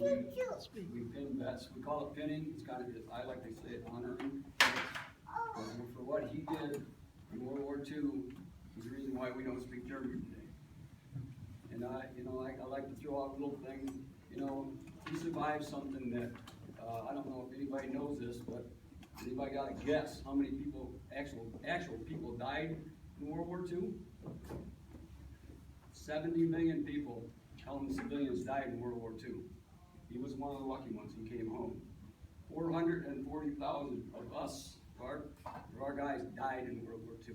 we pin vets. We call it pinning. It's kind of, I like to say it, honoring. For what he did in World War II is the reason why we don't speak German today. And I like to throw out little things. He survived something that I don't know if anybody knows this, but anybody got a guess how many people, actual people died in World War II? 70 million people, counting civilians, died in World War II. He was one of the lucky ones. He came home. 440,000 of us, our guys, died in World War II.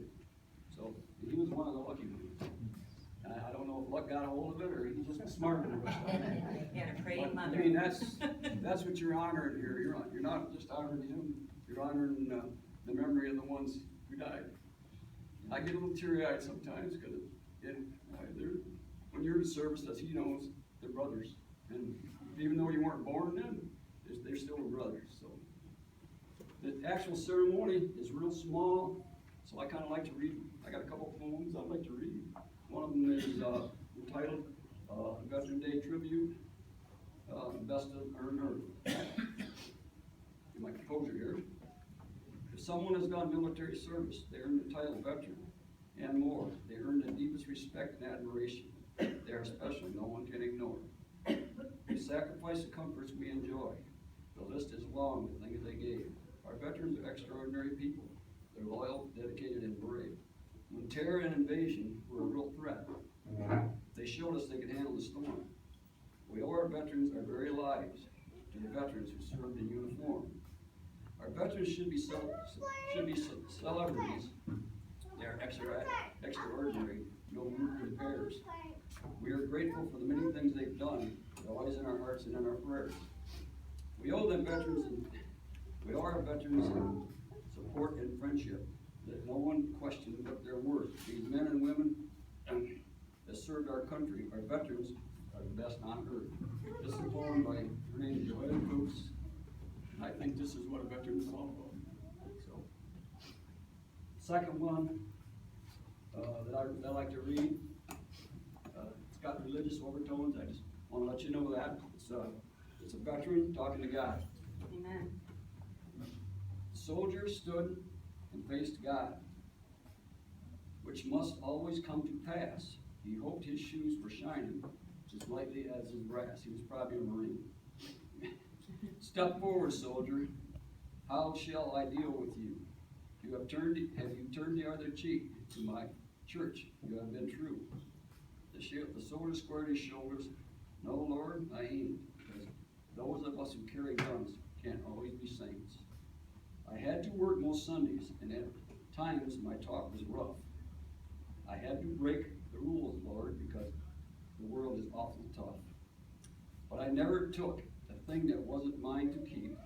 So he was one of the lucky ones. I don't know if luck got a hold of it or he's just smarter than us. And a praying mother. I mean, that's what you're honoring here. You're not just honoring him. You're honoring the memory of the ones who died. I get a little teary-eyed sometimes because when you're in service, as he knows, they're brothers. And even though you weren't born then, they're still brothers. So the actual ceremony is real small, so I kind of like to read. I got a couple poems I'd like to read. One of them is entitled Veteran Day Tribute, Best of Earned Earth. My composer here. If someone has done military service, they earn the title veteran and more. They earn the deepest respect and admiration. They are special, no one can ignore. They sacrifice the comforts we enjoy. The list is long, the things they gave. Our veterans are extraordinary people. They're loyal, dedicated, and brave. When terror and invasion were a real threat, they showed us they could handle the storm. We owe our veterans our very lives to the veterans who served in uniform. Our veterans should be celebrities. They are extraordinary, no root compares. We are grateful for the many things they've done. They're always in our hearts and in our prayers. We owe them veterans, and we owe our veterans support and friendship. That no one questions what they're worth. These men and women that served our country, our veterans, are the best on earth. This is a poem by her name is Ollie Kirksey. I think this is what a veteran is all about. So, second one that I like to read. It's got religious overtones. I just want to let you know that it's a veteran talking to God. Amen. Soldier stood and faced God, which must always come to pass. He hoped his shoes were shining as lightly as his brass. He was probably a Marine. Step forward, soldier. How shall I deal with you? Have you turned the other cheek to my church? You have been true. The soldier squared his shoulders. No, Lord, I ain't, because those of us who carry guns can't always be saints. I had to work most Sundays, and at times my talk was rough. I had to break the rules, Lord, because the world is awful tough. But I never took the thing that wasn't mine to keep,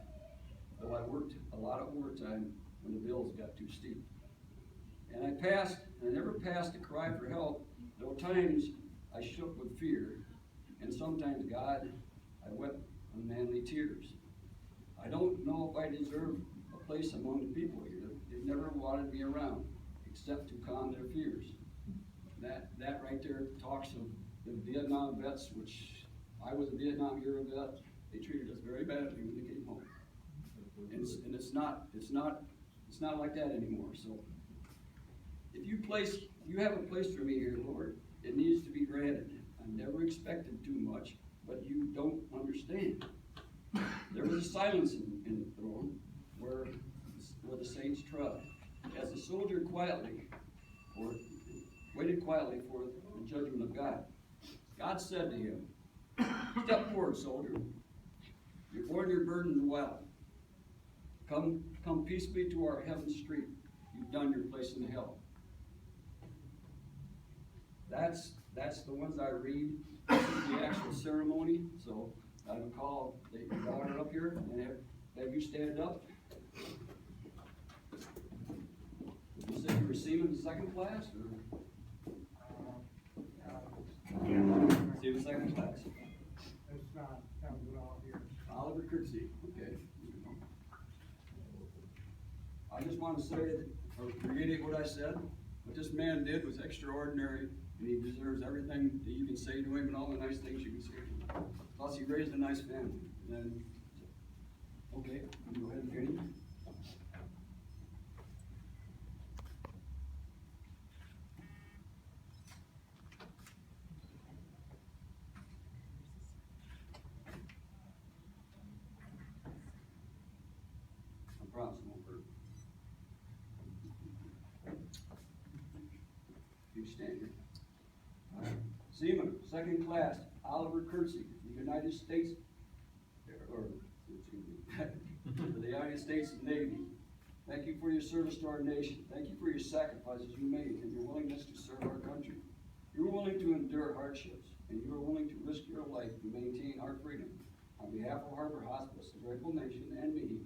though I worked a lot of overtime when the bills got too steep. And I never passed a cry for help, though times I shook with fear, and sometimes, God, I wept unmanly tears. I don't know if I deserve a place among the people here. They never wanted me around, except to calm their fears. That right there talks of the Vietnam vets, which I was a Vietnam era vet. They treated us very badly when they came home, and it's not like that anymore. So, if you have a place for me here, Lord, it needs to be granted. I never expected too much, but you don't understand. There was a silence in the throne where the saints trod, as the soldier waited quietly for the judgment of God. God said to him, "Step forward, soldier. You've borne your burdens well. Come peaceably to our heaven street. You've done your place in hell." That's the ones I read. This is the actual ceremony. So I would call the daughter up here and have you stand up. You said you were receiving the second class, or? Receiving second class. It's not comes at all here. Ollie Kirksey. Okay. I just want to say that, or reiterate what I said. What this man did was extraordinary. and he deserves everything that you can say to him and all the nice things you can say to him. Plus, he raised a nice family. And, okay, you go ahead and Jenny. I promise it won't hurt. You stand here. Seaman, second class, Ollie Kirksey, the United States, or, excuse me, the United States Navy. Thank you for your service to our nation. Thank you for your sacrifices you made and your willingness to serve our country. You were willing to endure hardships, and you were willing to risk your life to maintain our freedom. On behalf of Harbor Hospice, the Grateful Nation, and me,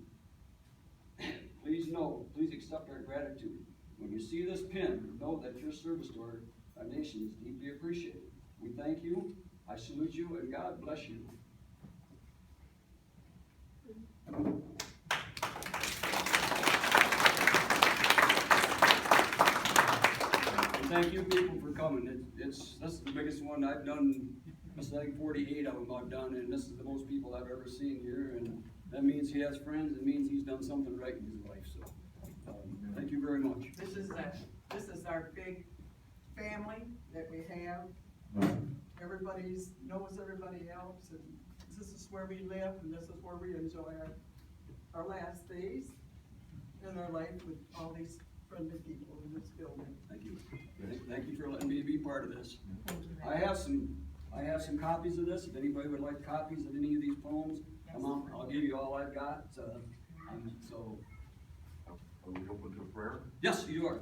please accept our gratitude. When you see this pin, know that your service to our nation is deeply appreciated. We thank you, I salute you, and God bless you. And thank you people for coming. This is the biggest one I've done. I think 48 of them I've done, and this is the most people I've ever seen here, and that means he has friends. It means he's done something right in his life. So, thank you very much. This is our big family that we have. Everybody knows everybody else, and this is where we live, and this is where we enjoy our last days in our life with all these friendly people in this building. Thank you. Thank you for letting me be part of this. I have some copies of this. If anybody would like copies of any of these poems, come on, I'll give you all I've got. Are we open to prayer? Yes, you are.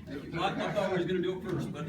Thank you. I thought I was going to do it first, but